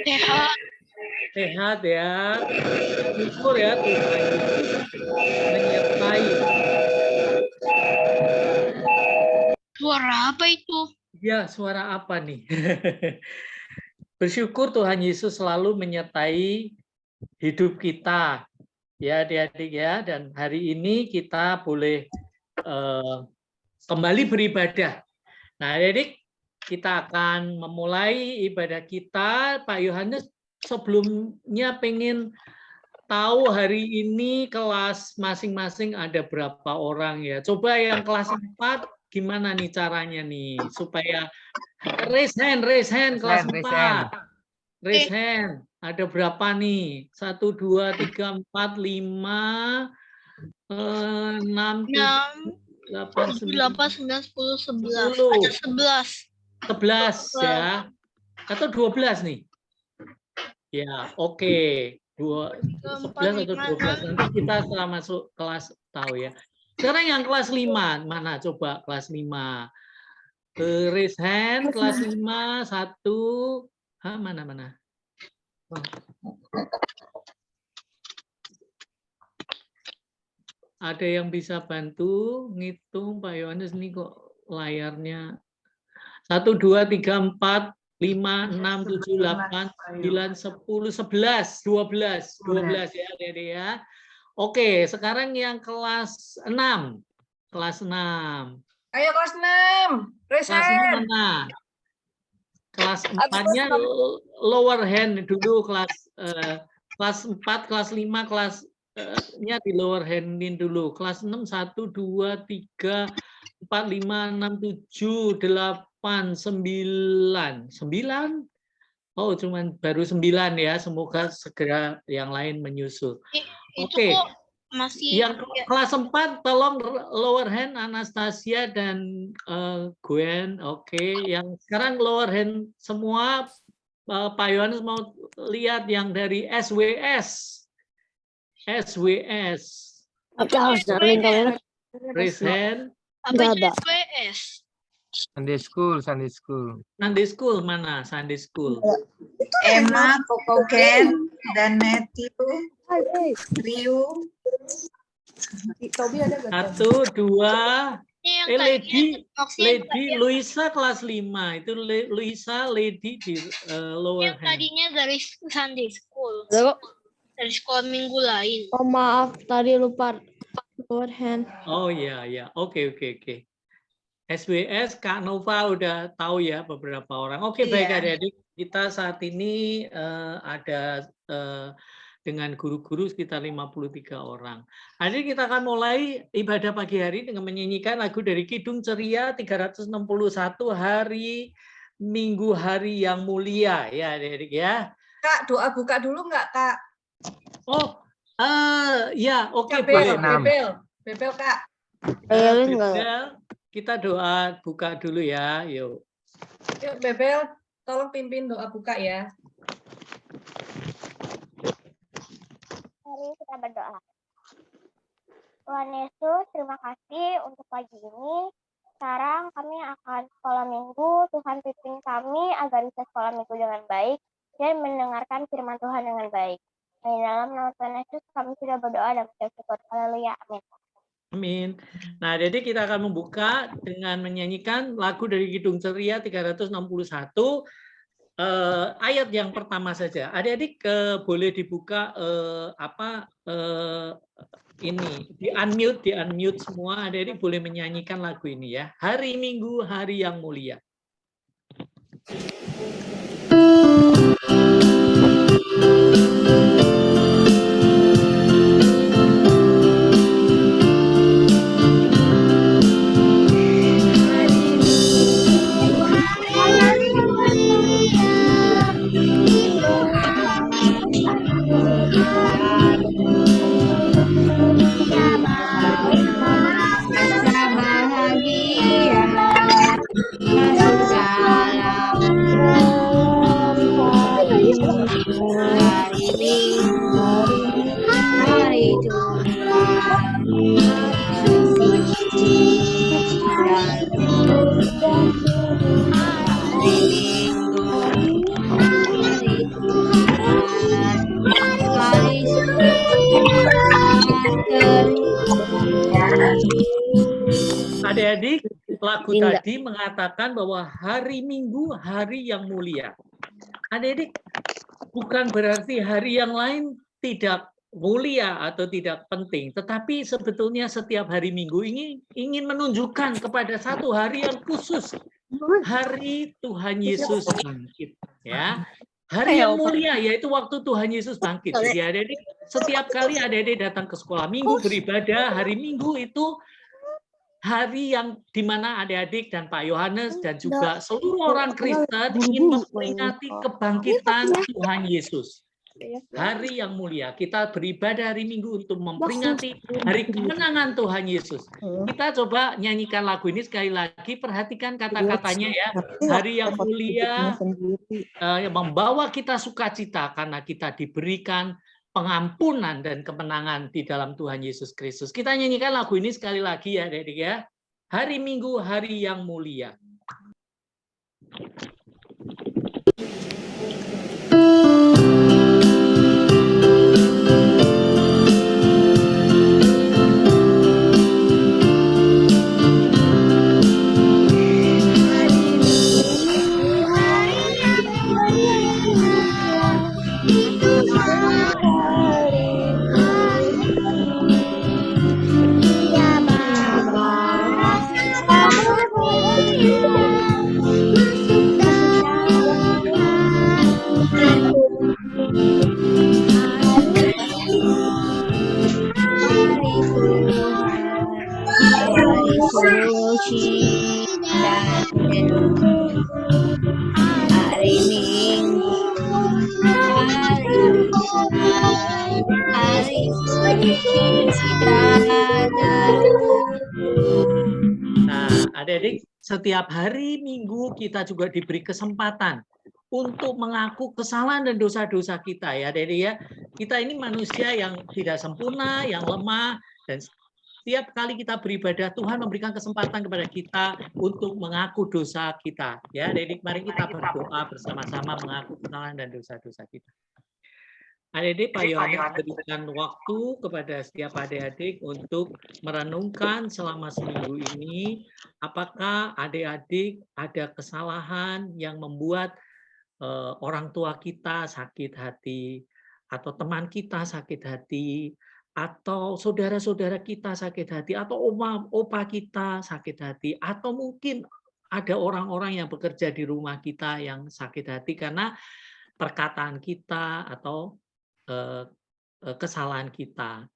Sehat. Sehat ya. Syukur ya Tuhan menyertai. Suara apa itu? Ya, suara apa nih? Bersyukur Tuhan Yesus selalu menyertai hidup kita. Ya adik-adik ya, dan hari ini kita boleh kembali beribadah. Nah adik-adik, kita akan memulai ibadah kita. Pak Yohanes sebelumnya pengen tahu hari ini kelas masing-masing ada berapa orang ya. Coba yang kelas 4 gimana nih caranya nih supaya raise hand kelas 4. Raise hand. Ada berapa nih? 1, 2, 3, 4, 5, 6, 7, 8, 9, 10, 11. Ada 11. 11 ya. Atau 12 nih? Ya, oke. 11 atau 12. Nanti kita setelah masuk kelas tahu ya. Sekarang yang kelas 5, mana coba kelas 5? Raise hand, kelas 5, 1. Mana? Oh. Ada yang bisa bantu ngitung Pak Yohanes nih kok layarnya 1, 2, 3, 4, 5, 6, 7, 8, 9, 10, 11, 12 ya Dede ya. Oke, sekarang yang kelas 6. Kelas 6. Ayo kelas 6. Kelas 6 mana? Kelas 4-nya lower hand dulu, kelas 4, kelas 5, kelasnya di lower handin dulu. Kelas 6, 1, 2, 3, 4, 5, 6, 7, 8, 9. 9? Oh, cuman baru 9 ya. Semoga segera yang lain menyusul. Oke. Masih yang kelas 4 tolong lower hand Anastasia dan Gwen. Oke. Yang sekarang lower hand semua. Pak Yohanes mau lihat yang dari SWS. Raise hand. Apa itu SWS? Sunday school. Sunday school mana? Sunday school. Emma, Kokogen, dan Matthew, Rio. 1, 2. Lady Luisa kelas 5. Itu Luisa Lady di lower hand. Tadinya dari Sunday school. Dari sekolah minggu lain. Oh maaf, tadi lupa lower hand. Oh ya. Oke. SWS Kak Nova udah tahu ya beberapa orang. Oke, baik adik-adik. Kita saat ini ada dengan guru-guru sekitar 53 orang. Hari ini kita akan mulai ibadah pagi hari dengan menyanyikan lagu dari Kidung Ceria 361 hari Minggu hari yang mulia ya adik-adik ya. Kak, doa buka dulu nggak Kak? Oh, ya oke. Bebel Kak. Bebel, kita doa buka dulu ya, yuk. Yuk Bebel, tolong pimpin doa buka ya. Mari kita berdoa. Tuhan Yesus, terima kasih untuk pagi ini. Sekarang kami akan sekolah minggu. Tuhan pimpin kami agar bisa sekolah minggu dengan baik dan mendengarkan firman Tuhan dengan baik. Di dalam nama Tuhan Yesus kami sudah berdoa dan bersyukur. Haleluya. Amin. Amin. Nah, jadi kita akan membuka dengan menyanyikan lagu dari Kidung Ceria 361 ayat yang pertama saja. Adik-adik boleh dibuka ini di unmute semua. Adik-adik boleh menyanyikan lagu ini ya. Hari Minggu hari yang mulia. Bahagia masuk dalam lagu Enggak. tadi mengatakan bahwa hari Minggu hari yang mulia. Adik-adik, bukan berarti hari yang lain tidak mulia atau tidak penting, tetapi sebetulnya setiap hari Minggu ini ingin menunjukkan kepada satu hari yang khusus, hari Tuhan Yesus bangkit, ya. Hari yang mulia yaitu waktu Tuhan Yesus bangkit. Jadi adik-adik, setiap kali adik-adik datang ke sekolah Minggu beribadah, hari Minggu itu hari yang dimana adik-adik dan Pak Yohanes dan juga seluruh orang Kristen ingin memperingati kebangkitan Tuhan Yesus. Hari yang mulia, kita beribadah hari Minggu untuk memperingati hari kemenangan Tuhan Yesus. Kita coba nyanyikan lagu ini sekali lagi, perhatikan kata-katanya ya. Hari yang mulia membawa kita sukacita karena kita diberikan pengampunan dan kemenangan di dalam Tuhan Yesus Kristus. Kita nyanyikan lagu ini sekali lagi ya, adik-adik ya. Hari Minggu, hari yang mulia. Adik-adik, setiap hari Minggu kita juga diberi kesempatan untuk mengaku kesalahan dan dosa-dosa kita ya, adik-adik ya. Kita ini manusia yang tidak sempurna, yang lemah, dan setiap kali kita beribadah Tuhan memberikan kesempatan kepada kita untuk mengaku dosa kita. Ya, adik-adik, mari kita berdoa bersama-sama mengaku kesalahan dan dosa-dosa kita. Adik-adik, Pak Yohanes berikan waktu kepada setiap adik-adik untuk merenungkan selama seminggu ini, apakah adik-adik ada kesalahan yang membuat orang tua kita sakit hati, atau teman kita sakit hati, atau saudara-saudara kita sakit hati, atau opa kita sakit hati, atau mungkin ada orang-orang yang bekerja di rumah kita yang sakit hati karena perkataan kita atau kesalahan kita.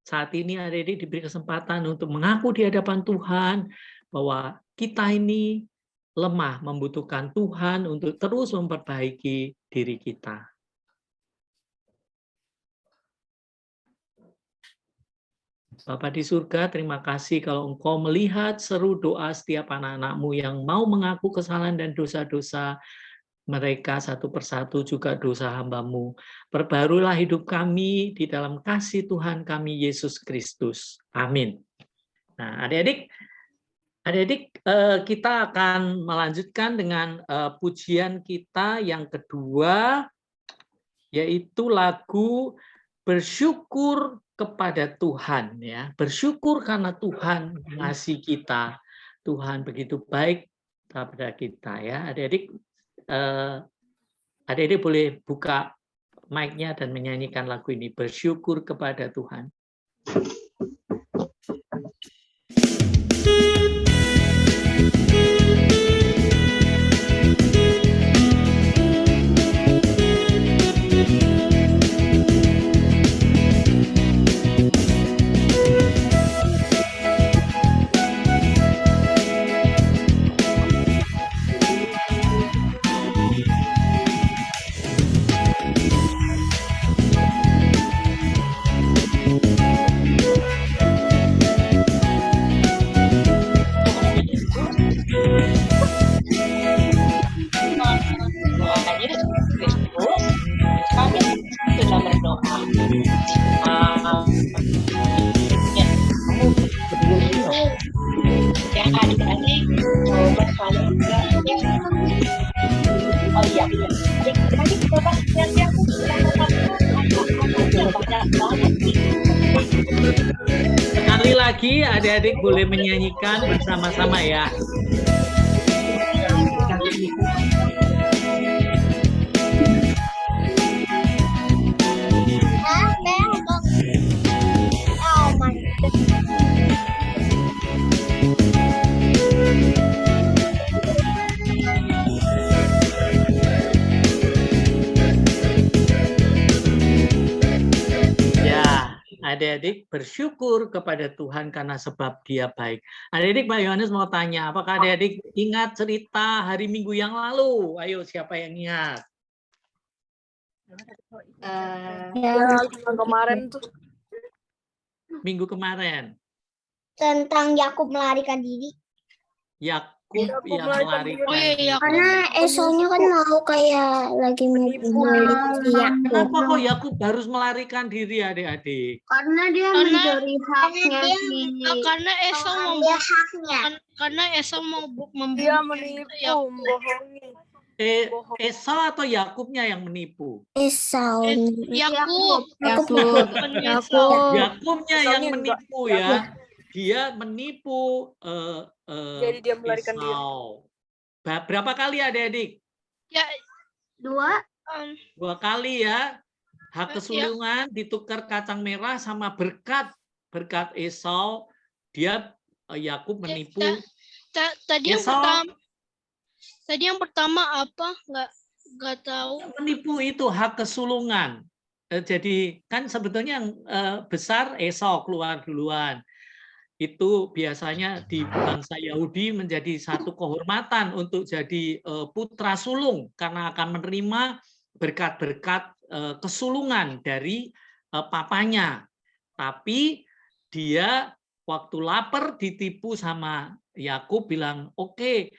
Saat ini adik-adik diberi kesempatan untuk mengaku di hadapan Tuhan bahwa kita ini lemah, membutuhkan Tuhan untuk terus memperbaiki diri kita. Bapa di surga, terima kasih kalau Engkau melihat seru doa setiap anak-anak-Mu yang mau mengaku kesalahan dan dosa-dosa mereka satu persatu, juga dosa hamba-Mu. Perbarulah hidup kami di dalam kasih Tuhan kami Yesus Kristus. Amin. Nah, adik-adik, kita akan melanjutkan dengan pujian kita yang kedua, yaitu lagu Bersyukur kepada Tuhan. Ya, bersyukur karena Tuhan mengasihi kita. Tuhan begitu baik kepada kita. Ya, adik-adik. Adik-adik boleh buka mic-nya dan menyanyikan lagu ini, Bersyukur kepada Tuhan. lagi adik-adik boleh menyanyikan bersama-sama ya. Adik-adik bersyukur kepada Tuhan karena sebab Dia baik. Adik-adik, Pak Yohanes mau tanya, apakah adik-adik ingat cerita hari Minggu yang lalu? Ayo, siapa yang ingat? Kemarin tuh. Minggu kemarin. Tentang Yakub melarikan diri. Yakub yang melarikan Oh iya, diri. Karena Esaunya kan mau kayak lagi mau balik si Yakub. Kenapa kok Yakub harus melarikan diri, adik-adik? Karena dia mencuri haknya karena Esau mau dia haknya. karena Esau mau membunuh Dia menipu, membohongi. Esau atau Yakubnya yang menipu? Esau. Yakub. Yakubnya yang menipu ya. Dia menipu Jadi dia melarikan diri. Esau. Berapa kali adik-adik? Ya, 2. 2 kali ya. Hak kesulungan ditukar kacang merah sama berkat Esau. Dia Yakub menipu tadi Esau. yang pertama apa? Nggak tahu. Menipu itu hak kesulungan. Jadi kan sebetulnya yang besar Esau keluar duluan. Itu biasanya di bangsa Yahudi menjadi satu kehormatan untuk jadi putra sulung karena akan menerima berkat-berkat kesulungan dari papanya. Tapi dia waktu lapar ditipu sama Yakub bilang, "Oke,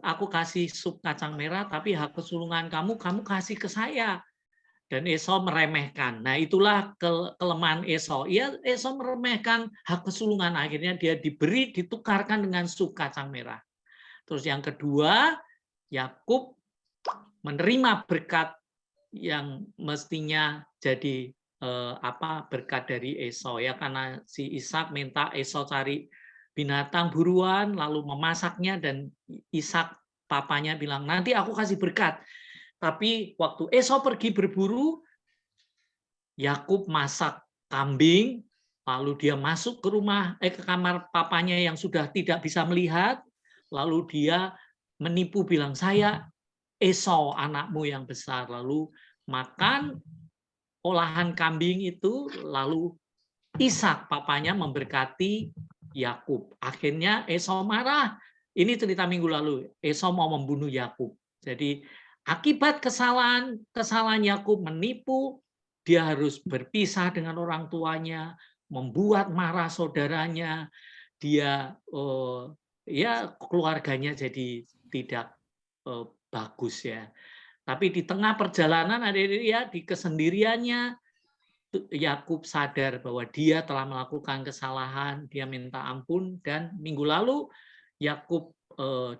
aku kasih sup kacang merah tapi hak kesulungan kamu kasih ke saya." Dan Esau meremehkan. Nah, itulah kelemahan Esau. Esau meremehkan hak kesulungan. Akhirnya dia ditukarkan dengan sup kacang merah. Terus yang kedua, Yakub menerima berkat yang mestinya jadi berkat dari Esau ya, karena si Ishak minta Esau cari binatang buruan lalu memasaknya, dan Ishak papanya bilang, "Nanti aku kasih berkat." Tapi waktu Esau pergi berburu, Yakub masak kambing, lalu dia masuk ke ke kamar papanya yang sudah tidak bisa melihat, lalu dia menipu bilang, "Saya Esau anakmu yang besar." Lalu makan olahan kambing itu, lalu Ishak papanya memberkati Yakub. Akhirnya Esau marah. Ini cerita minggu lalu. Esau mau membunuh Yakub. Jadi akibat kesalahan Yakub menipu, dia harus berpisah dengan orang tuanya, membuat marah saudaranya, dia keluarganya jadi tidak bagus ya. Tapi di tengah perjalanan di kesendiriannya Yakub sadar bahwa dia telah melakukan kesalahan, dia minta ampun, dan minggu lalu Yakub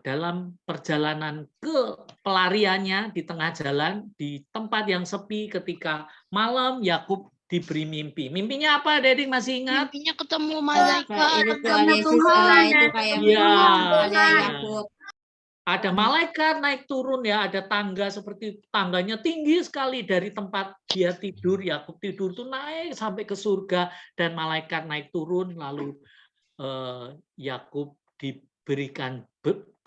dalam perjalanan ke pelariannya di tengah jalan di tempat yang sepi ketika malam, Yakub diberi mimpi. Mimpinya apa, Adik masih ingat? Mimpinya ketemu malaikat. Ada malaikat naik turun ya, ada tangga seperti tangganya tinggi sekali dari tempat dia tidur. Yakub tidur tuh naik sampai ke surga, dan malaikat naik turun, lalu Yakub diberikan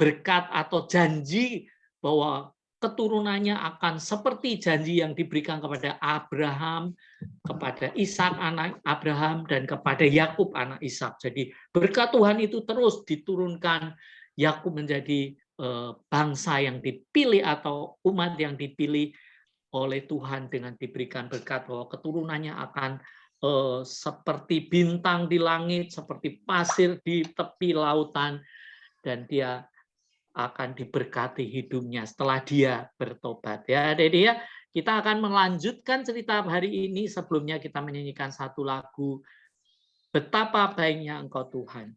berkat atau janji bahwa keturunannya akan seperti janji yang diberikan kepada Abraham, kepada Ishak anak Abraham, dan kepada Yakub anak Ishak. Jadi berkat Tuhan itu terus diturunkan. Yakub menjadi bangsa yang dipilih atau umat yang dipilih oleh Tuhan dengan diberikan berkat bahwa keturunannya akan seperti bintang di langit, seperti pasir di tepi lautan, dan dia akan diberkati hidupnya setelah dia bertobat. Ya, Dedi ya, kita akan melanjutkan cerita hari ini. Sebelumnya kita menyanyikan satu lagu, Betapa Baiknya Engkau Tuhan.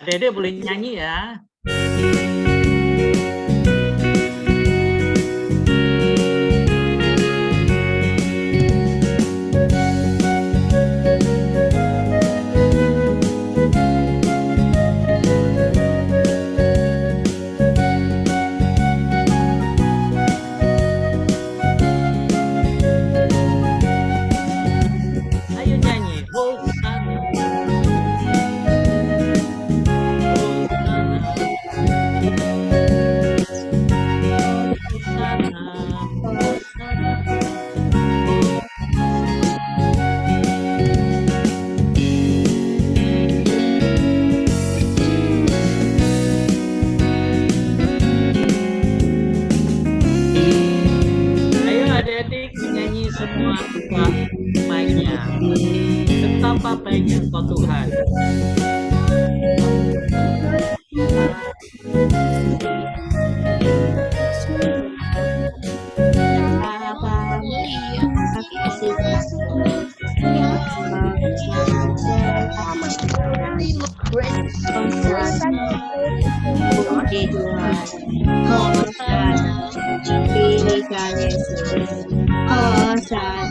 Dede boleh nyanyi ya. Puji Tuhan. Hosana. Dirikan Yesus. Hosana.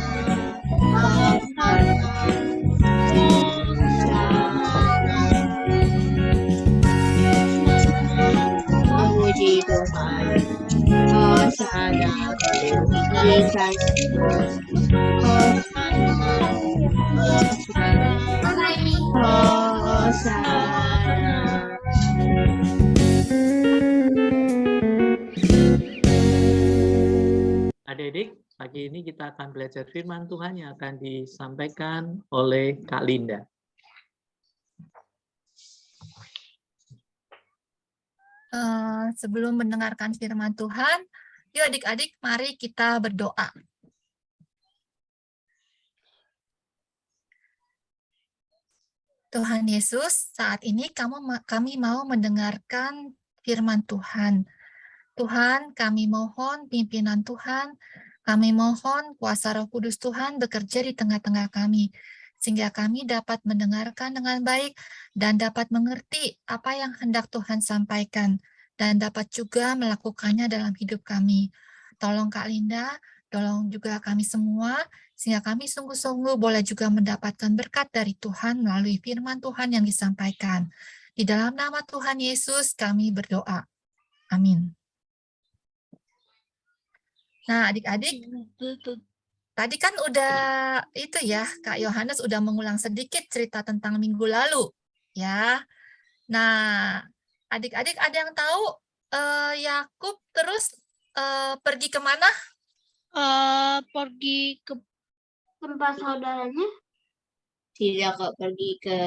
Hosana. Puji Tuhan. Hosana. Dirikan Yesus. Hosana. Adik-adik, pagi ini kita akan belajar firman Tuhan yang akan disampaikan oleh Kak Linda. Sebelum mendengarkan firman Tuhan, yuk adik-adik mari kita berdoa. Tuhan Yesus, saat ini kami mau mendengarkan firman Tuhan. Tuhan, kami mohon pimpinan Tuhan, kami mohon kuasa Roh Kudus Tuhan bekerja di tengah-tengah kami, sehingga kami dapat mendengarkan dengan baik dan dapat mengerti apa yang hendak Tuhan sampaikan, dan dapat juga melakukannya dalam hidup kami. Tolong Kak Linda, tolong juga kami semua, sehingga kami sungguh-sungguh boleh juga mendapatkan berkat dari Tuhan melalui firman Tuhan yang disampaikan. Di dalam nama Tuhan Yesus kami berdoa. Amin. Nah, adik-adik, tadi kan udah itu ya, Kak Yohanes udah mengulang sedikit cerita tentang minggu lalu, ya. Nah, adik-adik ada yang tahu Yakub terus pergi kemana? Pergi ke Tempat saudaranya? Tidak kok, pergi ke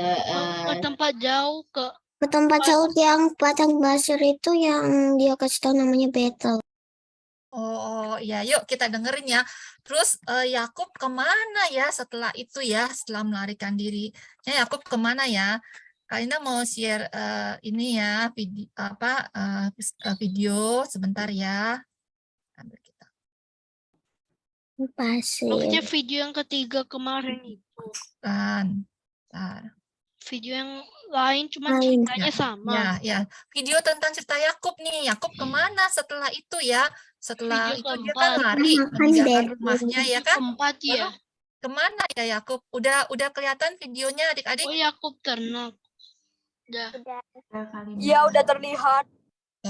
tempat jauh, ke tempat jauh yang padang pasir itu yang dia kasih tahu namanya Betel. Oh ya, yuk kita dengerin ya. Terus Yakub kemana ya setelah itu ya, setelah melarikan diri? Yakub kemana ya? Kak Linda mau share ini ya, video sebentar ya. Ambil kita. maksudnya Pasir. video yang ketiga kemarin itu. Kan. Bentar. Video yang lain cuma Lain. ceritanya sama. Ya. Video tentang cerita Yakub nih. Yakub kemana setelah itu ya? Setelah Video itu dia kan keempat. lari Makan meninggalkan Betel. rumahnya ya kan? Keempat ya. Lalu kemana ya Yakub? Udah kelihatan videonya adik-adik? Oh, Yakub ternak. Udah. Iya, udah terlihat.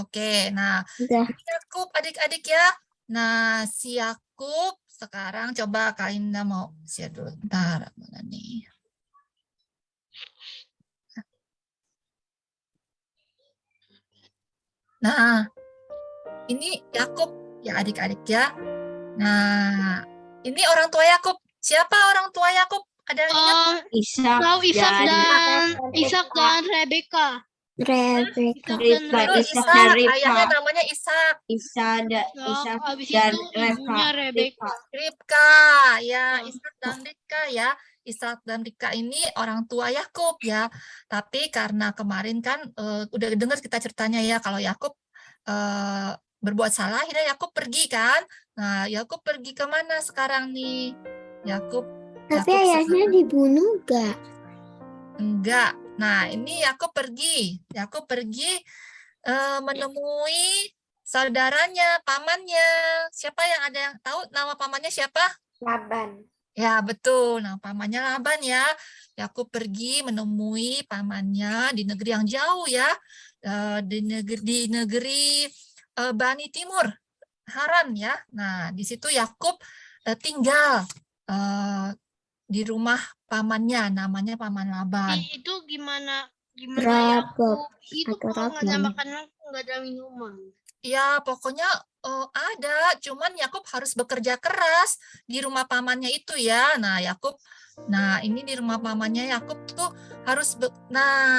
Oke, nah Udah. Yakub adik-adik ya. Nah, si Yakub sekarang coba Kak Linda mau share dulu. Bentar, mana nih? Nah, ini Yakub ya adik-adik ya. Nah, ini orang tua Yakub. Siapa orang tua Yakub? Ada yang ingat? Ishak Tahu Ishak dan dan Rebeka. Rebeka. Dulu Ishak dan ayahnya Ribka. namanya Ishak. Ishak Habis dan itu ibunya Rebeka. Ribka, ya Ishak dan Ribka ya. Ishak dan Ribka ini orang tua Yakub ya. Tapi karena kemarin kan udah dengar kita ceritanya ya kalau Yakub berbuat salah, akhirnya Yakub pergi kan. Nah, Yakub pergi kemana sekarang nih? Yakub Tapi ayahnya dibunuh gak? enggak. Nah, ini Yakub pergi. Yakub pergi menemui saudaranya, pamannya. Siapa yang ada yang tahu nama pamannya siapa? Laban. Ya, betul. Nah, pamannya Laban ya. Yakub pergi menemui pamannya di negeri yang jauh ya. Di negeri Bani Timur, Haran ya. Nah, di situ Yakub tinggal di rumah pamannya, namanya Paman Laban. Itu gimana Rabab. Yakub itu Atau kok nggak ada Rabban. makanan, nggak ada minuman. Ya, pokoknya ada, cuman Yakub harus bekerja keras di rumah pamannya itu ya. Nah, ini di rumah pamannya Yakub tuh harus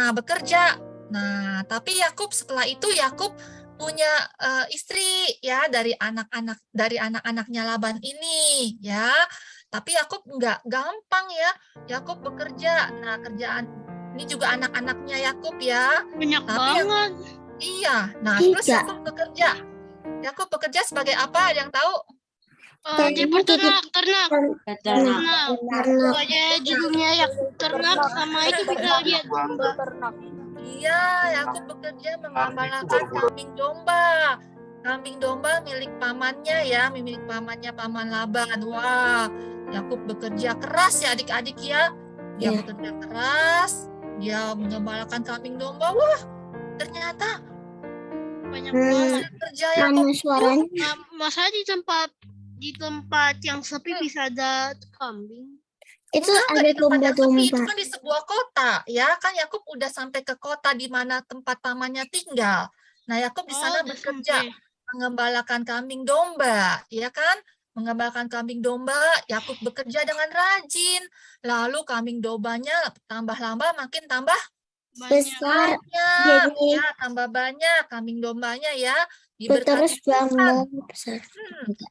bekerja. Nah, tapi Yakub setelah itu Yakub punya istri ya dari anak-anaknya Laban ini ya. Tapi Yakub nggak gampang ya. Yakub bekerja. Nah, kerjaan ini juga anak-anaknya Yakub ya. Banyak Tapi banget. Iya. Nah, Tiga. terus Yakub bekerja. Yakub bekerja sebagai apa? Ada yang tahu? Dia ternak. Ternak. Pokoknya judulnya Yakub ternak sama itu bisa lihat gambar. Iya, Yakub bekerja mengembalakan kambing domba. Kambing domba milik pamannya ya, milik pamannya Paman Laban. Wah, Yakub bekerja keras ya adik-adik ya. Dia Iya. bekerja keras, dia mengembalakan kambing domba. Wah, ternyata Banyak Hmm. banget. kerja Yakub Mana suaranya? Masa di tempat yang sepi bisa ada kambing? Itu enggak ada di tempat yang sepi, itu domba-domba. kan di sebuah kota ya kan. Yakub udah sampai ke kota di mana tempat pamannya tinggal. Nah, Yakub di sana udah bekerja sampai. mengembalakan kambing domba, ya kan? Mengembalakan kambing domba, Yakub bekerja dengan rajin. Lalu kambing dombanya tambah lama makin tambah Banyak. Besar. banyak, Jadi ya tambah banyak kambing dombanya ya. terus Diberkati Tuhan. bambu besar.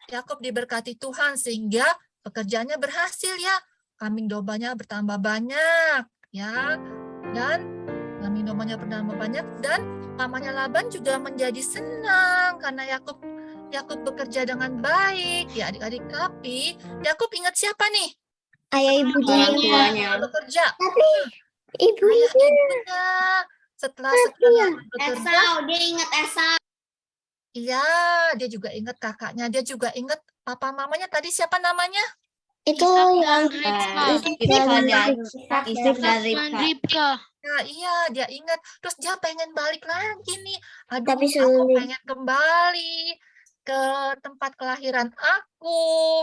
Yakub diberkati Tuhan sehingga pekerjaannya berhasil ya. Kambing dombanya bertambah banyak ya. Dan kambing dombanya bertambah banyak dan pamannya Laban juga menjadi senang karena Yakub bekerja dengan baik ya adik-adik. Tapi Yakub ingat siapa nih? Ayah ibunya. Orang tuanya. Bekerja. Tapi ibunya. Ayah ibunya. Setelah bekerja, Dia ingat Esau. iya, dia juga ingat kakaknya, dia juga ingat papa mamanya tadi siapa namanya? Itu Ishak yang dan Ribka. Ishak dan Dan Ribka. Nah, iya, dia ingat. Terus dia pengen balik lagi nih. Aduh, Tapi aku sulit. pengen kembali ke tempat kelahiran aku,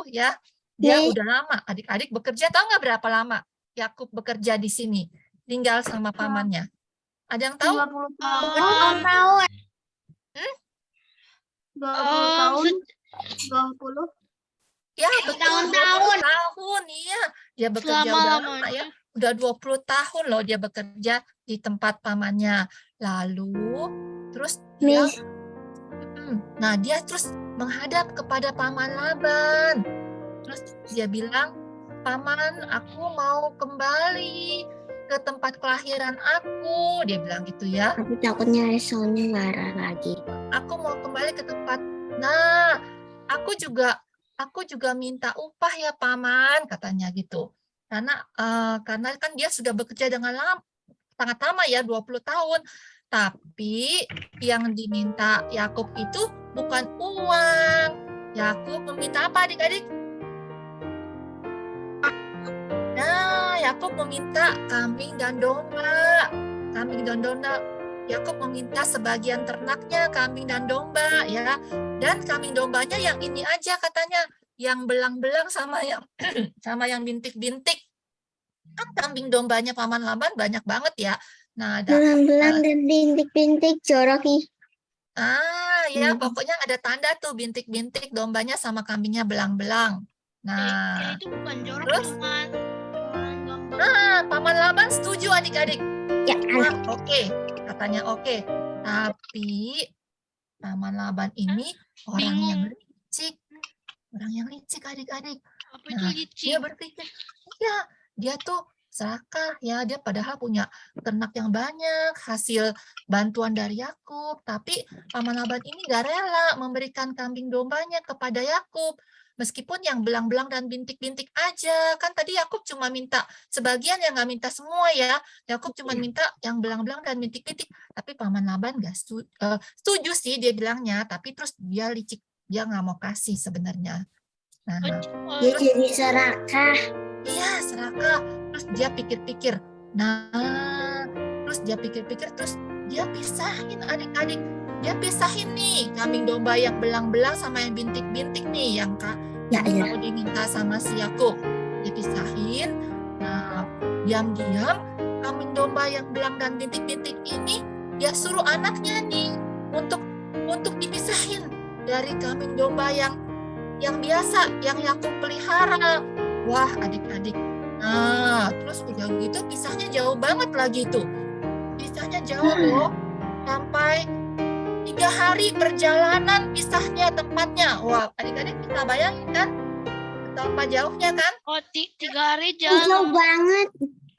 ya. Dia Nih. udah lama. Adik-adik bekerja, tahu nggak berapa lama Yakub bekerja di sini, tinggal sama pamannya? Ada yang tahu? 20 tahun. 20 tahun. 20. Ya, betul. Tahun-tahun. 20 tahun, iya. Dia bekerja udah lama ya. Selama-lamanya. Udah 20 tahun loh dia bekerja di tempat pamannya. Lalu terus dia Miss, nah dia terus menghadap kepada Paman Laban. Terus dia bilang, "Paman, aku mau kembali ke tempat kelahiran aku." Dia bilang gitu ya. aku takutnya Esaunya marah lagi. Aku mau kembali ke tempat. Nah, aku juga minta upah ya Paman, katanya gitu. Karena kan dia sudah bekerja dengan sangat lama ya, 20 tahun. Tapi yang diminta Yakub itu bukan uang. Yakub meminta apa adik-adik? Nah, Yakub meminta kambing dan domba. Kambing dan domba. Yakub meminta sebagian ternaknya kambing dan domba ya. Dan kambing dombanya yang ini aja katanya, yang belang-belang sama yang sama yang bintik-bintik. Kan kambing dombanya Paman Laban banyak banget ya. Nah, ada Belang-belang dan bintik-bintik jorok nih. ya pokoknya ada tanda tuh bintik-bintik dombanya sama kambingnya belang-belang. Nah, Itu bukan jorok, terus? cuman gambar. nah, Paman Laban setuju adik-adik. Ya, Wah, oke, katanya oke. Tapi Paman Laban ini orang yang licik. Orang yang licik adik-adik. Apa itu Nah, licik? dia berpikir, ya dia tuh serakah ya, dia padahal punya ternak yang banyak, hasil bantuan dari Yakub, tapi Paman Laban ini gak rela memberikan kambing dombanya kepada Yakub, meskipun yang belang-belang dan bintik-bintik aja. Kan tadi Yakub cuma minta sebagian, yang gak minta semua ya. Yakub cuma minta yang belang-belang dan bintik-bintik, tapi Paman Laban gak setuju sih dia bilangnya, tapi terus dia licik, dia gak mau kasih sebenarnya. Nah, dia jadi serakah. iya, serakah. Terus dia pikir-pikir. Nah, terus dia pikir-pikir, terus dia pisahin adik-adik. Dia pisahin nih kambing domba yang belang-belang sama yang bintik-bintik nih, yang Ya, ya. mau diminta sama si Yakub. Dia pisahin. Nah, diam-diam kambing domba yang belang dan bintik-bintik ini dia suruh anaknya nih untuk dipisahin dari kambing domba yang biasa, yang Yakub pelihara. Wah, adik-adik. Nah, terus udah gitu pisahnya jauh banget lagi tuh. Pisahnya jauh loh. Sampai 3 hari perjalanan pisahnya tempatnya. Wah, adik-adik bisa bayangin kan? Betapa jauhnya kan? Oh, 3 hari Jauh jalan. banget.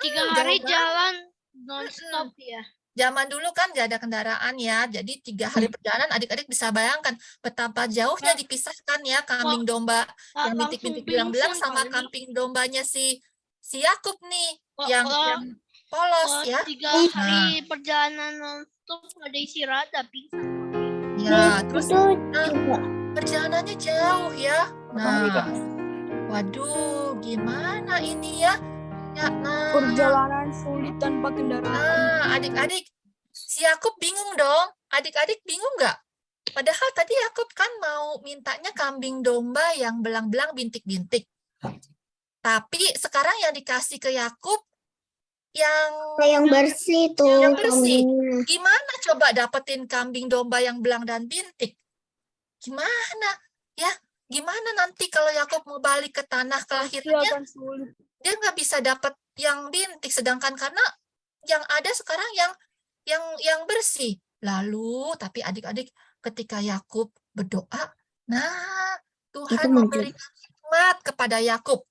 3 hari jalan non-stop ya. Zaman dulu kan nggak ada kendaraan ya, jadi 3 hari perjalanan adik-adik bisa bayangkan betapa jauhnya dipisahkan ya kambing domba yang bintik-bintik belang-belang sama kambing dombanya si Yakub nih, yang polos ya. 3 hari perjalanan nonstop ada istirahat tapi Ya, terus Itu juga perjalanannya jauh ya. Nah, waduh, gimana ini ya? Ya, nah, Perjalanan sulit tanpa kendaraan. adik-adik, si Yakub bingung dong. Adik-adik bingung nggak? Padahal tadi Yakub kan mau mintanya kambing domba yang belang-belang bintik-bintik. Tapi sekarang yang dikasih ke Yakub yang bersih tuh. Yang bersih. kambingnya. Gimana coba dapetin kambing domba yang belang dan bintik? Gimana? Ya, gimana nanti kalau Yakub mau balik ke tanah kelahirannya? Akan sulit. Dia nggak bisa dapat yang bintik, sedangkan karena yang ada sekarang yang bersih. Lalu, tapi adik-adik ketika Yakub berdoa, nah Tuhan Itu muncul. memberikan hikmat kepada Yakub.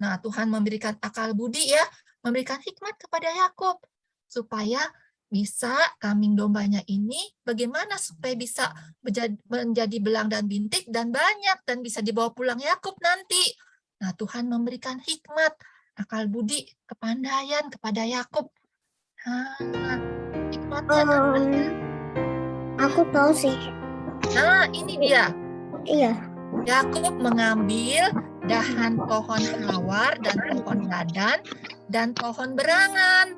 Nah, Tuhan memberikan akal budi ya, memberikan hikmat kepada Yakub supaya bisa kambing dombanya ini bagaimana supaya bisa menjadi belang dan bintik dan banyak dan bisa dibawa pulang Yakub nanti. Nah, Tuhan memberikan hikmat, akal budi, kepandaian kepada Yakub. Nah, hikmatnya namanya. Aku tahu sih. Nah, ini dia. Iya. Yakub mengambil dahan pohon hawar dan pohon ladan dan pohon berangan.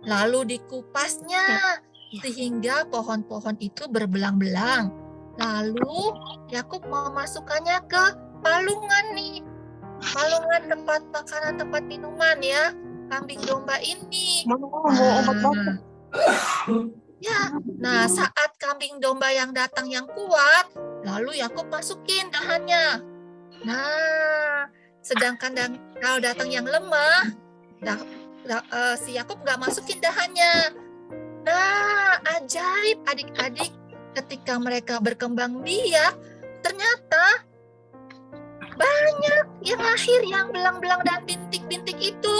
Lalu dikupasnya sehingga pohon-pohon itu berbelang-belang. Lalu Yakub memasukkannya ke palungan nih. Palungan tempat makanan, tempat minuman ya. Kambing domba ini. Nah, saat kambing domba yang datang yang kuat, lalu Yakub masukin dahannya. Nah, sedangkan kalau datang yang lemah, si Yakub nggak masukin dahannya. Nah, ajaib adik-adik, ketika mereka berkembang biak, ternyata banyak yang lahir yang belang-belang dan bintik-bintik itu.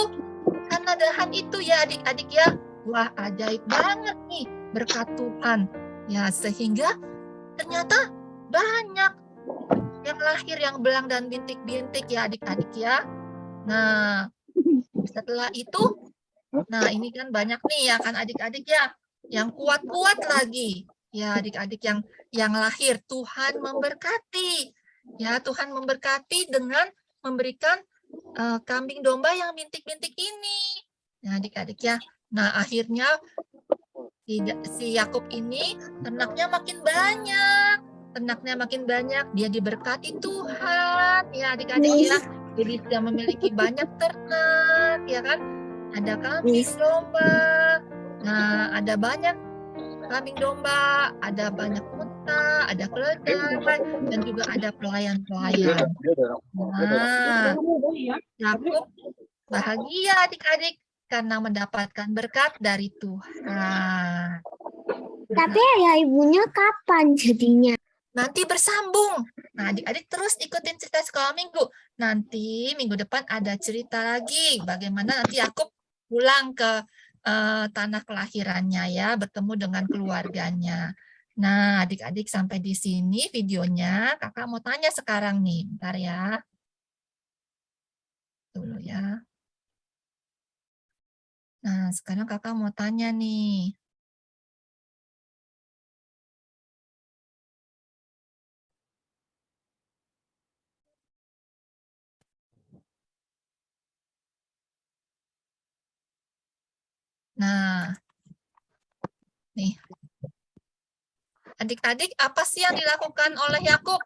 Karena dahan itu ya adik-adik ya. Wah, ajaib banget nih berkat Tuhan. Ya, sehingga ternyata banyak yang lahir yang belang dan bintik-bintik ya adik-adik ya. Nah, setelah itu, nah ini kan banyak nih ya kan adik-adik ya, yang kuat-kuat lagi. Ya adik-adik yang lahir, Tuhan memberkati. Ya, Tuhan memberkati dengan memberikan kambing domba yang bintik-bintik ini. Ya adik-adik ya. Nah, akhirnya si Yakub ini ternaknya makin banyak. Ternaknya makin banyak, dia diberkati Tuhan. Ya adik-adik ya. Jadi dia memiliki banyak ternak, ya kan? Ada kambing domba. Nah, ada banyak kambing domba, ada banyak unta, ada keledai, dan juga ada pelayan-pelayan. Nah, Yakub bahagia adik-adik karena mendapatkan berkat dari Tuhan. Tapi ayah ibunya kapan jadinya? Nanti bersambung. Nah, adik-adik terus ikutin cerita sekolah minggu. Nanti minggu depan ada cerita lagi bagaimana nanti Yakub pulang ke tanah kelahirannya ya, bertemu dengan keluarganya. Nah, adik-adik sampai di sini videonya. Kakak mau tanya sekarang nih, bentar ya. Dulu ya. Nah, sekarang kakak mau tanya nih. Nah, nih. Adik-adik, apa sih yang dilakukan oleh Yakub?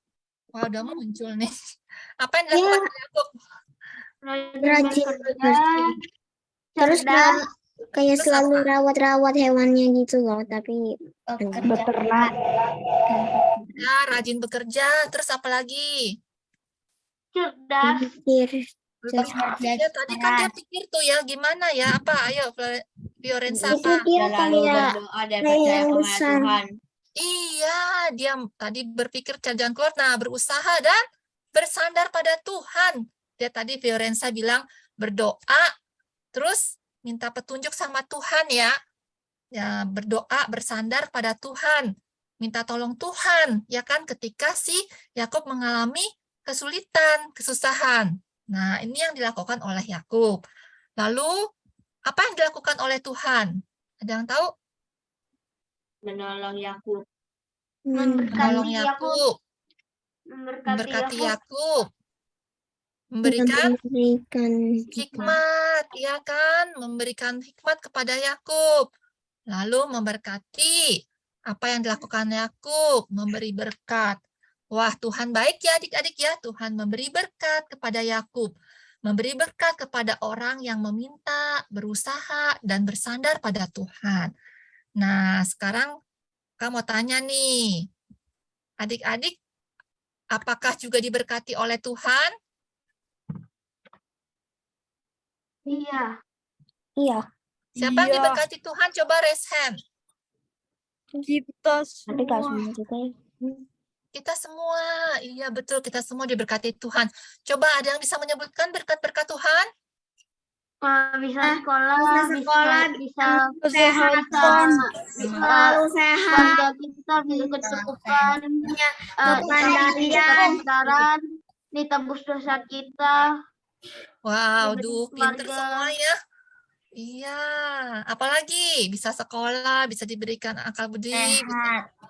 Wah, udah muncul nih. Apa yang dilakukan oleh Yakub? Rajin bersih. Terus kayak selalu rawat-rawat hewannya gitu loh, tapi Beternak. Ya, rajin bekerja. Terus apa lagi? cerdas. pikir. Ya, tadi kan dia pikir tuh ya, gimana ya? Apa? Ayo, Fiorensa Itu apa? dia kayak yang besar. Iya, dia tadi berpikir jalan keluar, nah berusaha dan bersandar pada Tuhan. Dia tadi Fiorensa bilang berdoa, terus minta petunjuk sama Tuhan ya. Ya, berdoa, bersandar pada Tuhan. Minta tolong Tuhan, ya kan, ketika si Yakub mengalami kesulitan, kesusahan. Nah, ini yang dilakukan oleh Yakub. Lalu Apa yang dilakukan oleh Tuhan? Ada yang tahu? Menolong Yakub. Menolong Yakub, memberkati Yakub, memberikan hikmat, ya kan? Memberikan hikmat kepada Yakub. Lalu memberkati. Apa yang dilakukan Yakub? Memberi berkat. Wah, Tuhan baik ya adik-adik ya. Tuhan memberi berkat kepada Yakub. Memberi berkat kepada orang yang meminta, berusaha, dan bersandar pada Tuhan. Nah, sekarang kamu mau tanya nih. Adik-adik, apakah juga diberkati oleh Tuhan? Iya. Iya. Siapa yang diberkati Tuhan? Coba raise hand. Kita Tapi gak semua juga ya. Kita semua. Iya, betul. Kita semua diberkati Tuhan. Coba ada yang bisa menyebutkan berkat-berkat Tuhan? Bisa sekolah, bisa kesehatan, selalu sehat, keluarga kita bisa kecukupan, kebenaran, ditebus dosa kita. Wow, Diberi pinter keluarga. semua ya. Iya, apalagi bisa sekolah, bisa diberikan akal budi,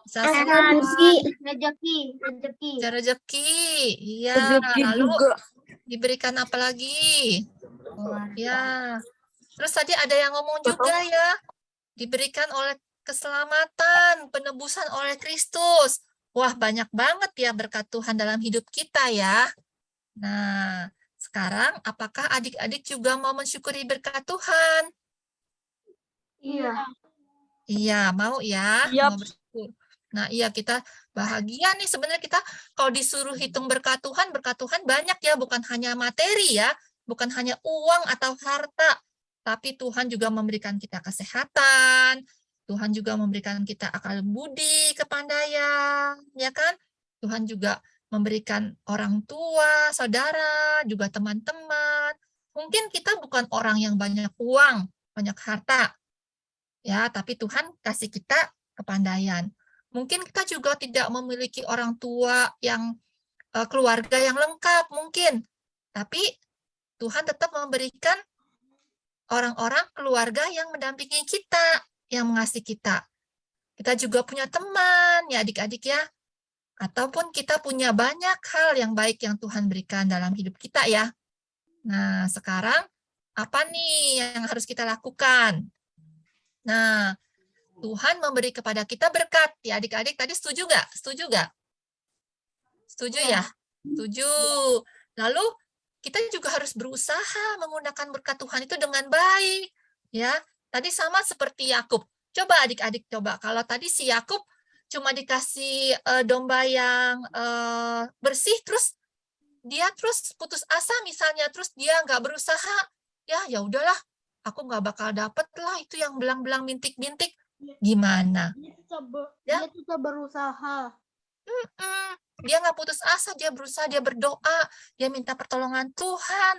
bisa sehat, Rezeki. bisa rezeki. Iya, lalu diberikan apa lagi? Ya, terus tadi ada yang ngomong juga ya, diberikan oleh keselamatan, penebusan oleh Kristus. Wah, banyak banget ya berkat Tuhan dalam hidup kita ya. Nah, sekarang apakah adik-adik juga mau mensyukuri berkat Tuhan? Iya. Iya, mau ya? Yap. Mau bersyukur. Nah, iya kita bahagia nih sebenarnya kita kalau disuruh hitung berkat Tuhan banyak ya, bukan hanya materi ya, bukan hanya uang atau harta, tapi Tuhan juga memberikan kita kesehatan, Tuhan juga memberikan kita akal budi, kepandaian, ya kan? Tuhan juga memberikan orang tua, saudara, juga teman-teman. Mungkin kita bukan orang yang banyak uang, banyak harta, ya, tapi Tuhan kasih kita kepandaian. Mungkin kita juga tidak memiliki orang tua yang keluarga yang lengkap, mungkin, tapi Tuhan tetap memberikan orang-orang keluarga yang mendampingi kita, yang mengasihi kita. Kita juga punya teman, ya adik-adik ya. Ataupun kita punya banyak hal yang baik yang Tuhan berikan dalam hidup kita ya. Nah, sekarang apa nih yang harus kita lakukan? Nah, Tuhan memberi kepada kita berkat. Ya adik-adik tadi setuju nggak? Setuju nggak? Setuju ya? Setuju. Lalu kita juga harus berusaha menggunakan berkat Tuhan itu dengan baik. Ya, tadi sama seperti Yakub. Coba adik-adik coba. Kalau tadi si Yakub cuma dikasih domba yang bersih, terus dia terus putus asa misalnya, terus dia nggak berusaha, ya udahlah, aku nggak bakal dapet lah itu yang belang-belang bintik-bintik. Gimana? Dia tetap berusaha. Dia nggak putus asa, dia berusaha, dia berdoa, dia minta pertolongan Tuhan.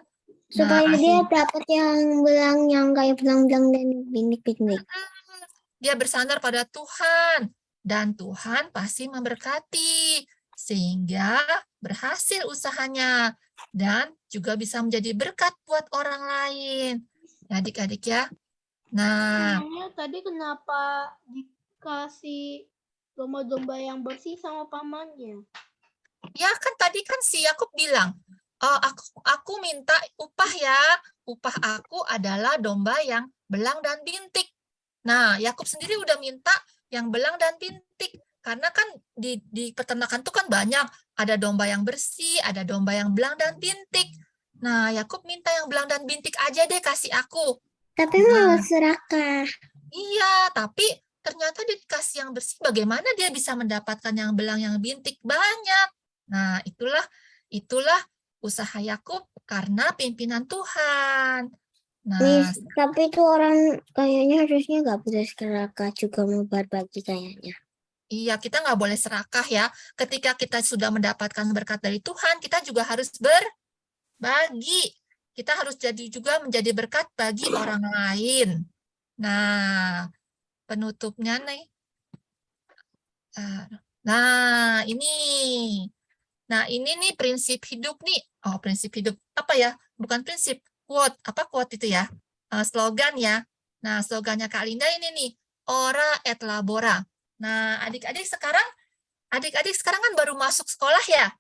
Supaya Nah, dia dapat yang belang yang kayak belang-belang dan bintik-bintik. dia bersandar pada Tuhan, dan Tuhan pasti memberkati, sehingga berhasil usahanya, dan juga bisa menjadi berkat buat orang lain. Ya, adik-adik ya. Nah, Tadi kenapa dikasih domba-domba yang bersih sama pamannya? ya kan tadi kan si Yakub bilang, oh, aku minta upah ya, upah aku adalah domba yang belang dan bintik. Nah, Yakub sendiri udah minta yang belang dan bintik, karena kan di peternakan itu kan banyak, ada domba yang bersih, ada domba yang belang dan bintik. Nah, Yakub minta yang belang dan bintik aja deh kasih aku. Tapi malah serakah. Iya, tapi ternyata dikasih yang bersih, bagaimana dia bisa mendapatkan yang belang yang bintik banyak? Nah, itulah usaha Yakub karena pimpinan Tuhan. Nah, Miss, tapi itu orang kayaknya harusnya nggak boleh serakah juga mau berbagi kayaknya. iya, kita nggak boleh serakah ya. Ketika kita sudah mendapatkan berkat dari Tuhan, kita juga harus berbagi. Kita harus juga menjadi berkat bagi orang lain. Nah, penutupnya nih. Nah, ini. Nah, ini nih prinsip hidup nih. Oh, prinsip hidup. Apa ya? Bukan prinsip. Quote. Apa quote itu ya? slogan ya. Nah, slogannya Kak Linda ini nih, ora et labora. Nah, adik-adik sekarang kan baru masuk sekolah ya?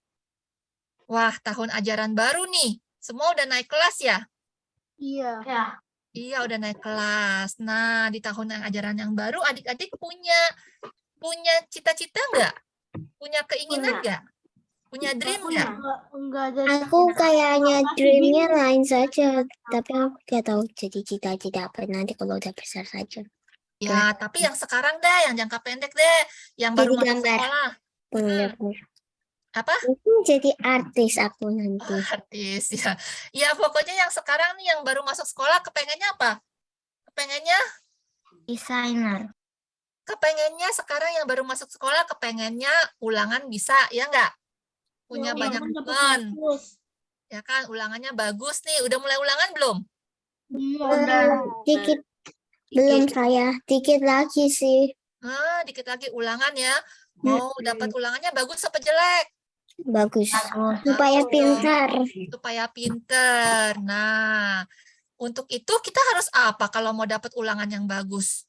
Wah, tahun ajaran baru nih. Semua udah naik kelas ya? Iya. Iya, udah naik kelas. Nah, di tahun ajaran yang baru, adik-adik punya cita-cita nggak? Punya keinginan nggak? Punya dream nggak? Enggak ada. Aku kayaknya dreamnya lain saja, tapi aku gak tahu jadi cita-cita apa nanti kalau udah besar saja. Ya, tapi yang sekarang deh, yang jangka pendek deh, yang baru Jadi masuk gambar. sekolah. Bener-bener. Apa? Mungkin jadi artis aku nanti. Artis ya. Ya, pokoknya yang sekarang nih yang baru masuk sekolah kepengennya apa? Kepengennya Desainer. sekarang yang baru masuk sekolah kepengennya ulangan bisa, ya enggak? Punya banyak teman. Ya kan, ulangannya bagus nih. Udah mulai ulangan belum? Dikit belum saya, dikit lagi sih. Dikit lagi ulangan ya. Mau dapat ulangannya bagus apa jelek? Bagus. Supaya pintar. Supaya pinter. Nah, untuk itu kita harus apa kalau mau dapat ulangan yang bagus?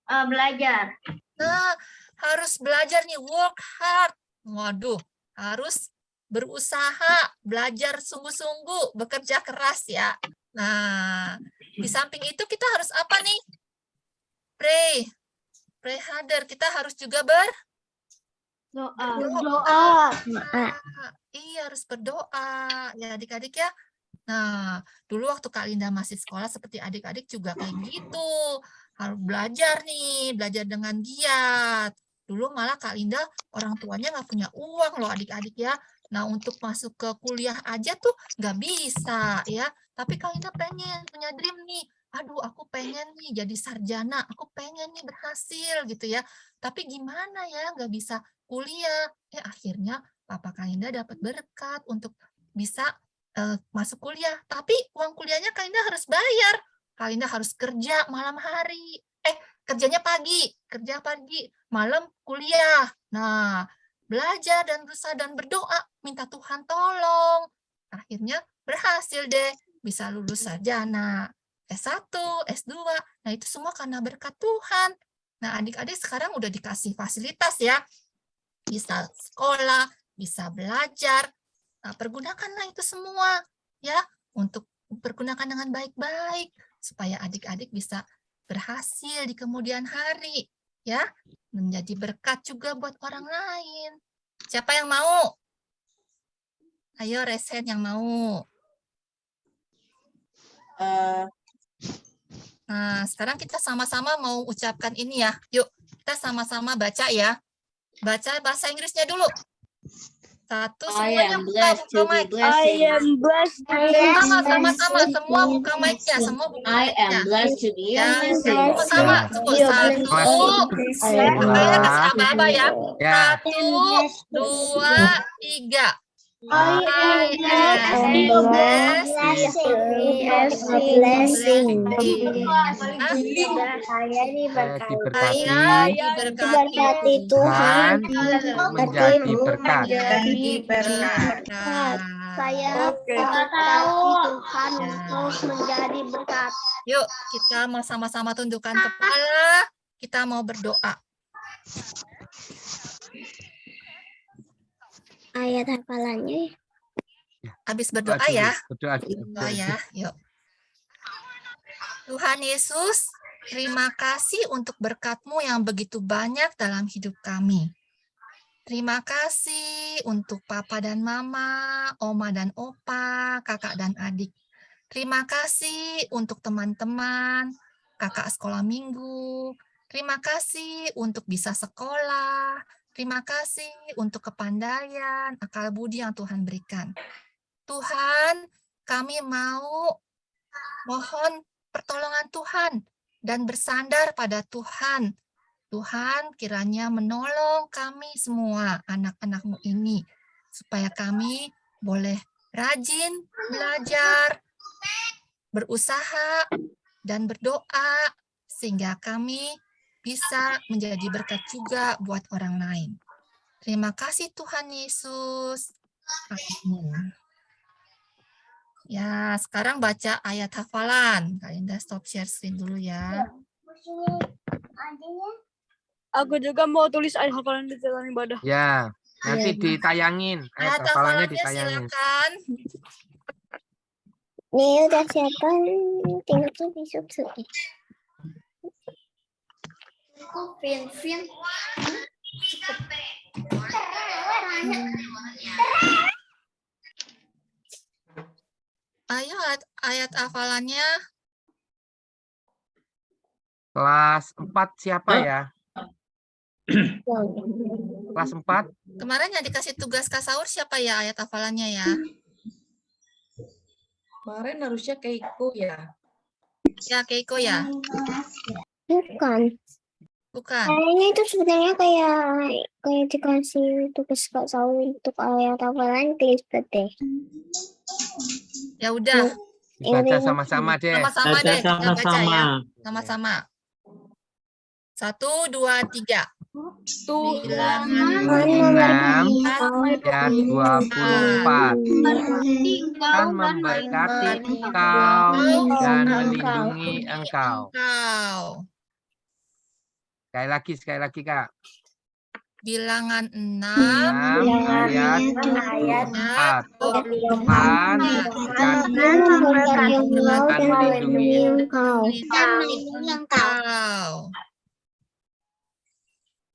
Belajar. Nah, harus belajar nih, work hard. Waduh, harus berusaha, belajar sungguh-sungguh, bekerja keras ya. Nah, di samping itu kita harus apa nih? Pray harder. Kita harus juga Doa. Iya, harus berdoa. Ya, adik-adik ya. Nah, dulu waktu Kak Linda masih sekolah, seperti adik-adik juga kayak gitu. Harus belajar nih, belajar dengan giat. Dulu malah Kak Linda, orang tuanya nggak punya uang loh adik-adik ya. Nah, untuk masuk ke kuliah aja tuh nggak bisa ya. Tapi Kak Linda pengen, punya dream nih. Aduh, aku pengen nih jadi sarjana. Aku pengen nih berhasil gitu ya. Tapi gimana ya, nggak bisa kuliah. Akhirnya Papa Kak Linda dapat berkat untuk bisa masuk kuliah. Tapi uang kuliahnya Kak Linda harus bayar. Kak Linda harus kerja malam hari. Kerjanya pagi. Kerja pagi. Malam kuliah. Nah, belajar dan berusaha dan berdoa. Minta Tuhan tolong. Akhirnya berhasil deh. Bisa lulus sarjana. S1, S2. Nah, itu semua karena berkat Tuhan. Nah, adik-adik sekarang udah dikasih fasilitas ya. Bisa sekolah, bisa belajar. Nah, pergunakanlah itu semua ya untuk pergunakan dengan baik-baik supaya adik-adik bisa berhasil di kemudian hari ya, menjadi berkat juga buat orang lain. Siapa yang mau? Ayo resen yang mau. Nah, sekarang kita sama-sama mau ucapkan ini ya. Yuk, kita sama-sama baca ya. Baca bahasa Inggrisnya dulu. Satu, semuanya buka mic. I am blessed to be Sama-sama, semua buka mic-nya. Semua buka mic-nya. Ya, sama-sama. Satu, kayaknya kasih apa-apa ya. 1, 2, 3. I am Blessing. Saya Diberkati Tuhan. menjadi berkat. Saya tahu Tuhan untuk menjadi berkat. Yuk, kita mau sama-sama tundukkan kepala. Kita mau berdoa. Ayat hafalannya. Habis berdoa ya. Berdoa. Berdoa ya. Yuk. Tuhan Yesus, terima kasih untuk berkat-Mu yang begitu banyak dalam hidup kami. Terima kasih untuk Papa dan Mama, Oma dan Opa, kakak dan adik. Terima kasih untuk teman-teman, kakak sekolah minggu. Terima kasih untuk bisa sekolah. Terima kasih untuk kepandaian, akal budi yang Tuhan berikan. Tuhan, kami mau mohon pertolongan Tuhan dan bersandar pada Tuhan. Tuhan kiranya menolong kami semua, anak-anak-Mu ini, supaya kami boleh rajin belajar, berusaha, dan berdoa, sehingga kami bisa menjadi berkat juga buat orang lain. Terima kasih Tuhan Yesus. Amin. Ya, sekarang baca ayat hafalan. Kak Indah stop share screen dulu ya. Aku juga mau tulis ayat hafalan di dalam ibadah. Ya, nanti ditayangin. Ayat Hafalannya hafalannya ditayangin. silakan. Nih udah siapkan, tinggal tuh disub-sub. Ayo ayat hafalannya. Kelas 4 siapa ya? Kelas 4? Kemarin yang dikasih tugas Kak Saur siapa ya ayat hafalannya ya? Kemarin harusnya Keiko ya. Ya, Keiko ya? Bukan. Bukan. Kayaknya itu sebenarnya kayak dikasih tugas Kak Saul untuk ayat hafalan Lisbeth deh. Ya udah, Dibaca sama-sama deh. sama-sama Baca deh. Kita baca ya. sama-sama. Sama-sama. 1, 2, 3. Tuh. Bilangan 6 ayat 24. Tuhan memberkati engkau dan melindungi engkau. engkau. Sekali lagi Kak. Bilangan 6 ayat 24. Tuhan memberkati engkau dan melindungi engkau. engkau.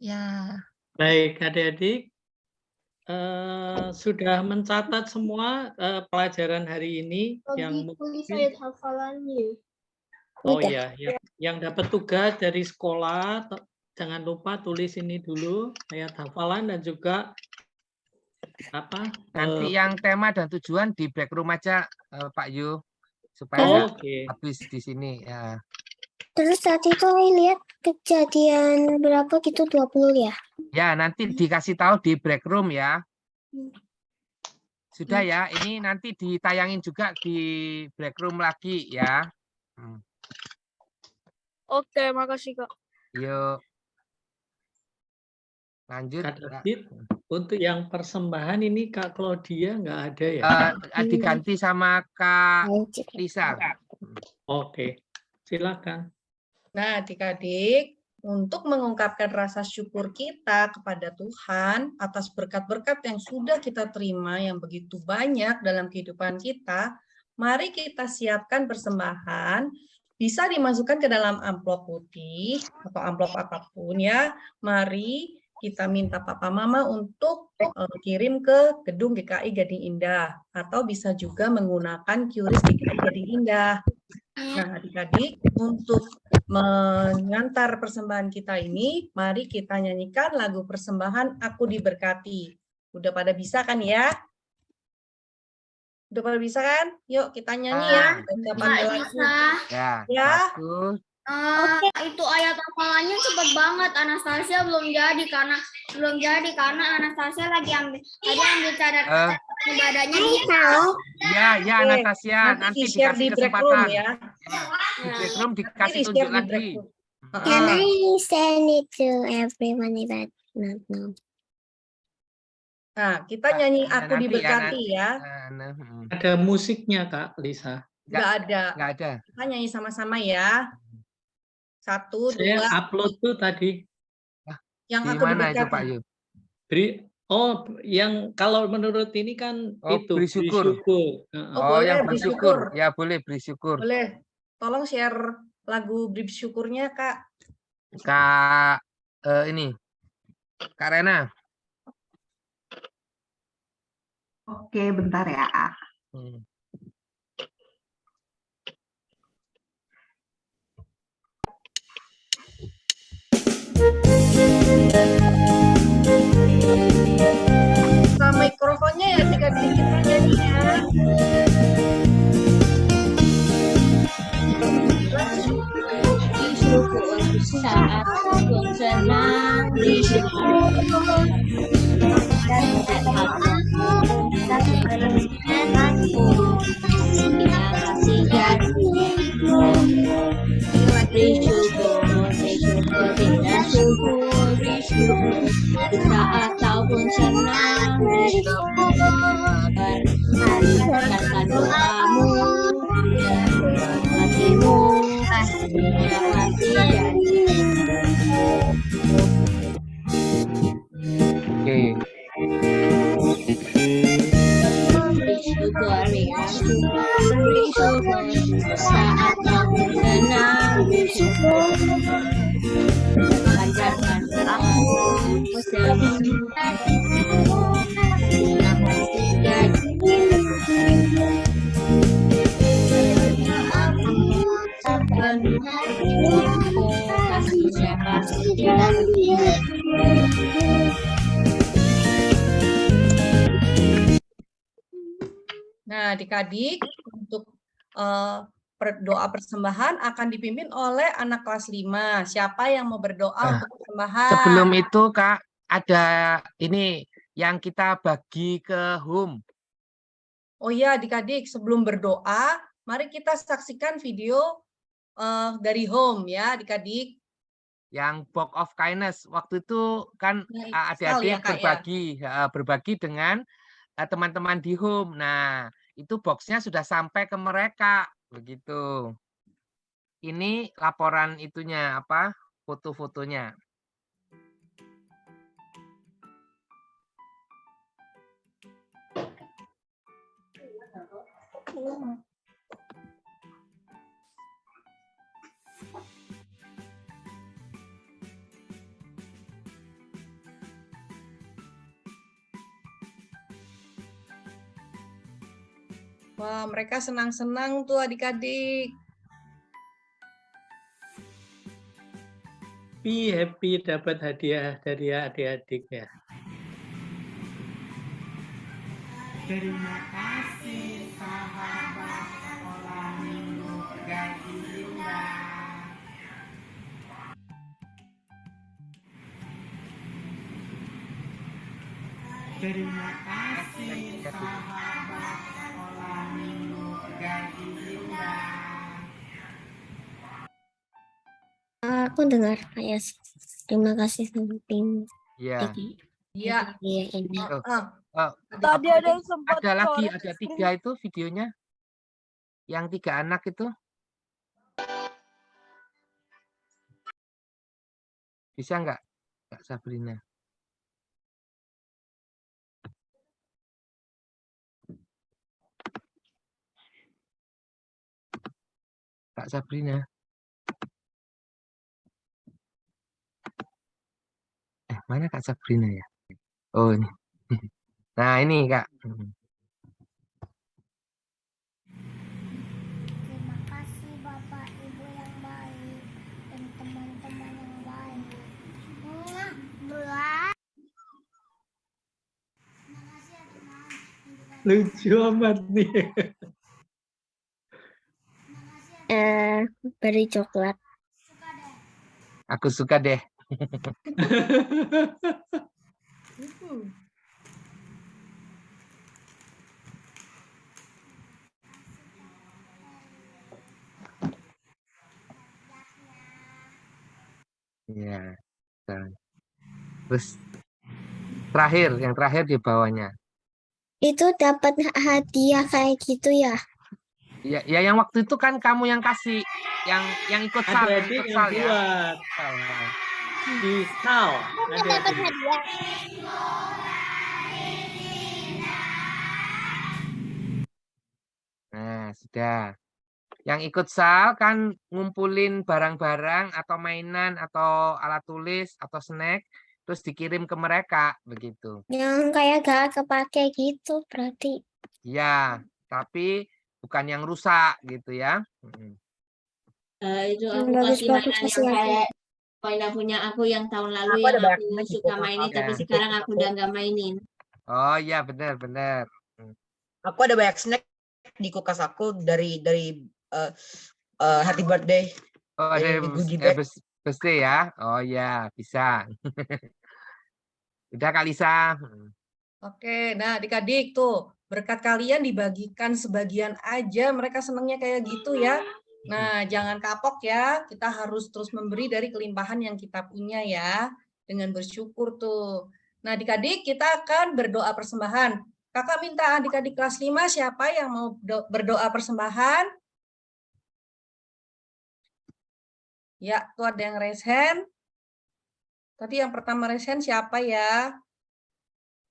Ya, Baik, adik-adik. Sudah mencatat semua pelajaran hari ini yang tulis mungkin. ayat hafalannya. Oh iya, yang dapat tugas dari sekolah, jangan lupa tulis ini dulu ayat hafalan dan juga apa? Nanti yang tema dan tujuan di backroom aja Pak Yu supaya Oke. habis di sini ya. Terus tadi tuh lihat kejadian berapa gitu 20 ya? Ya, nanti dikasih tahu di breakroom ya. Sudah ya, ini nanti ditayangin juga di breakroom lagi ya. Oke, makasih Kak. Yuk. Lanjut. Kak David, untuk yang persembahan ini Kak Claudia nggak ada ya? Diganti sama Kak Lisa. Oke, silakan. Nah, adik-adik, untuk mengungkapkan rasa syukur kita kepada Tuhan atas berkat-berkat yang sudah kita terima yang begitu banyak dalam kehidupan kita, mari kita siapkan persembahan, bisa dimasukkan ke dalam amplop putih atau amplop apapun ya. Mari kita minta Papa Mama untuk kirim ke gedung GKI Gading Indah atau bisa juga menggunakan QRIS GKI Gading Indah. Nah, adik-adik, untuk mengantar persembahan kita ini, mari kita nyanyikan lagu persembahan Aku Diberkati. Udah pada bisa kan ya? Udah pada bisa kan? Yuk kita nyanyi ya. Ya, bagus. Itu ayat hafalannya cepet banget. Anastasia belum jadi karena Anastasia lagi ambil cara ibadahnya Ya Anastasia, nanti share di dikasih breakroom kesempatan. ya. Di breakroom dikasih Nanti tunjuk di lagi. breakroom. Can I send it to everyone if I not know? Nah, kita nyanyi Aku nanti ya, Diberkati ya. Ada musiknya Kak Lisa. Nggak ada. Nggak ada. Kita nyanyi sama-sama ya. 1, 2. Saya upload tuh tadi. Yang Di Aku mana itu Diberkati. Pak Yu? Yang kalau menurut ini kan itu beri syukur. boleh, Yang beri bersyukur. syukur. Ya boleh beri syukur. Boleh. Tolong share lagu beri syukurnya, Kak. Kak ini Kak Rena. Oke, bentar ya. Sama mikrofonnya ya, kita nyanyi ya. Saat aku senang disyukur dan bersyukur duka ataupun senang berharapkan doamu, hatimu pastinya pasti jadi. Oke. Bersyukuri aku, bersyukur saat kamu senang, bersyukur panjatkan aku semua pasti jadi. Penuh hatiku, kasihnya pasti jadi. Nah, adik-adik, untuk doa persembahan akan dipimpin oleh anak kelas 5. Siapa yang mau berdoa untuk persembahan? Sebelum itu Kak, ada ini yang kita bagi ke home. Oh iya, adik-adik, sebelum berdoa, mari kita saksikan video dari home ya, adik-adik. Yang box of kindness. Waktu itu kan adik-adik ya, Kak, berbagi dengan teman-teman di home. Nah, itu boxnya sudah sampai ke mereka. Begitu. Ini laporan itunya, apa? Foto-fotonya. Wah, mereka senang-senang tuh adik-adik. Happy dapat hadiah dari adik-adik ya. Terima kasih sahabat sekolah minggu dari Yunda. Terima kasih sahabat sekolah minggu dari Yunda. Aku dengar kayak terima kasih samping. Iya. Iya. Ini. Tadi ada yang sempat ada lagi, coret ada screen. 3 itu videonya. Yang 3 anak itu. Bisa nggak, Kak Sabrina? Kak Sabrina. Mana Kak Sabrina ya? Oh, ini. Nah, ini Kak. Terima kasih Bapak Ibu yang baik dan teman-teman yang baik. Lucu amat nih. Beri coklat. Aku suka deh. Ya. Terus yang terakhir di bawahnya. Itu dapat hadiah kayak gitu ya? Ya, yang waktu itu kan kamu yang kasih, yang ikut sal, Adik-adik yang ya. buat. Di sal. Dapat hadiah. Nah, sudah. Yang ikut sal kan ngumpulin barang-barang atau mainan atau alat tulis atau snack, terus dikirim ke mereka, begitu. Yang kayak gak kepake gitu berarti. Ya, tapi bukan yang rusak gitu ya. Yang Itu aku kasih bagus-bagus mainan kasih yang aku. kayak mainan punya aku yang tahun lalu Aku yang ada banyak aku snack di suka kulkas mainin aku. tapi sekarang aku udah nggak mainin. Oh iya, benar. Aku ada banyak snack di kulkas aku dari happy birthday. Oh, ada goodie bag. birthday ya. Oh ya, bisa. Udah Kak Lisa. Oke, nah adik-adik tuh berkat kalian dibagikan sebagian aja, mereka senangnya kayak gitu ya. Nah, jangan kapok ya, kita harus terus memberi dari kelimpahan yang kita punya ya. dengan bersyukur tuh. Nah, adik-adik kita akan berdoa persembahan. Kakak minta adik-adik kelas 5 siapa yang mau berdoa persembahan? Ya, tuh ada yang raise hand. Tadi yang pertama raise hand siapa ya?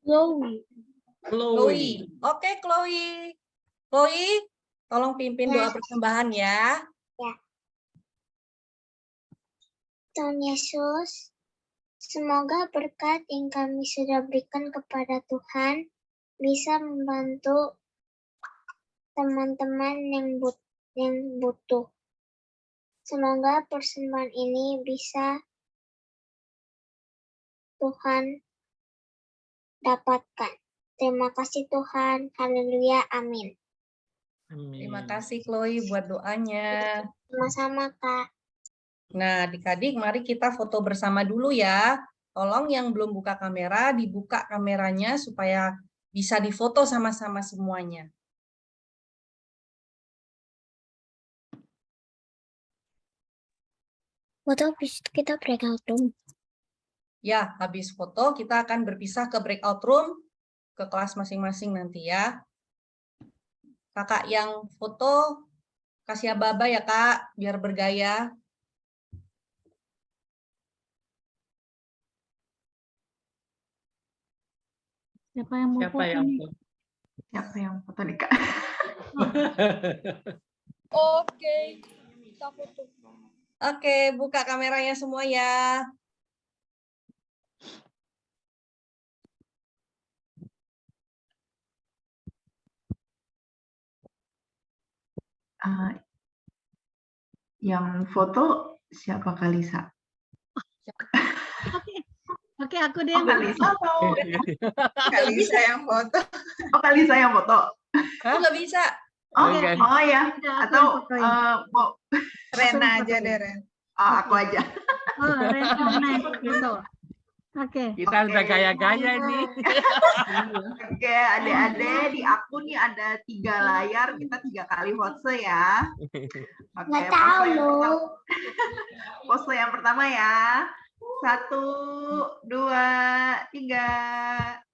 Chloe. Chloe. Oke, Chloe. Chloe, tolong pimpin doa persembahan ya. Tuhan Yesus, semoga berkat yang kami sudah berikan kepada Tuhan bisa membantu teman-teman yang butuh. Semoga persembahan ini bisa Tuhan dapatkan. Terima kasih Tuhan. Haleluya. Amin. Terima kasih Chloe buat doanya. Sama-sama, Kak. Nah, adik-adik mari kita foto bersama dulu ya. Tolong yang belum buka kamera, dibuka kameranya supaya bisa difoto sama-sama semuanya. Foto habis itu kita breakout room. Ya, habis foto kita akan berpisah ke breakout room, ke kelas masing-masing nanti ya. Kakak yang foto, kasih aba-aba ya Kak, biar bergaya. Siapa yang mau foto nih? Siapa yang foto nih, Kak? Oke, kita foto. Oke, buka kameranya semua ya. Yang foto siapa, Kalisa? Oke, aku deh. Oh, Kalisa atau Kalisa yang foto. Oh, Kalisa yang foto. Aku nggak bisa. Oh ya. Atau mau Rena aja deh, Ren. Oh, aku aja. Oh, Rena gitu. Oke. Kita udah gaya-gaya ini. Oke, adik-adik, di aku nih ada 3 layar, kita 3 kali pose ya. Oke, pose yang pertama ya. 1, 2, 3.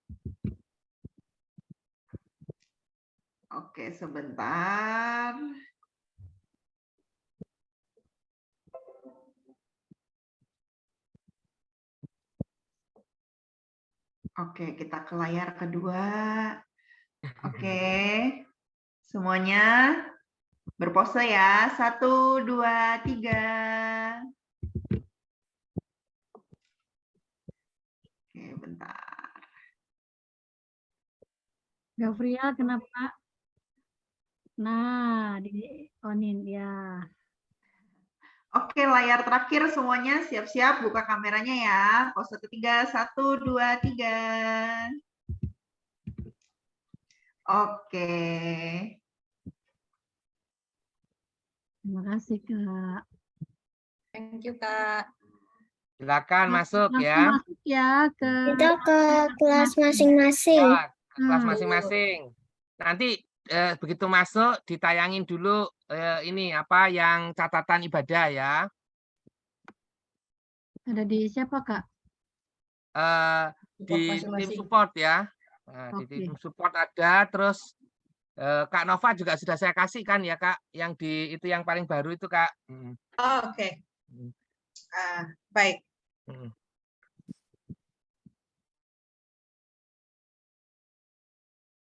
Oke, sebentar. Oke, kita ke layar kedua. Oke, semuanya berpose ya. 1, 2, 3. Oke, bentar. Gavria, kenapa? Nah, di onin ya. Oke, layar terakhir semuanya siap-siap buka kameranya ya. Pose ketiga, 1, 2, 3. Oke. Terima kasih, Kak. Thank you, Kak. Silakan masuk Langsung ya. masuk ya ke Kita ke kelas masing-masing. Ya, ke kelas masing-masing. Nanti begitu masuk ditayangin dulu ini apa yang catatan ibadah ya. Ada di siapa, Kak? Di tim support ya. Nah, di tim support ada, terus Kak Nova juga sudah saya kasih kan ya Kak, yang di itu yang paling baru itu Kak. Oh, oke. Baik.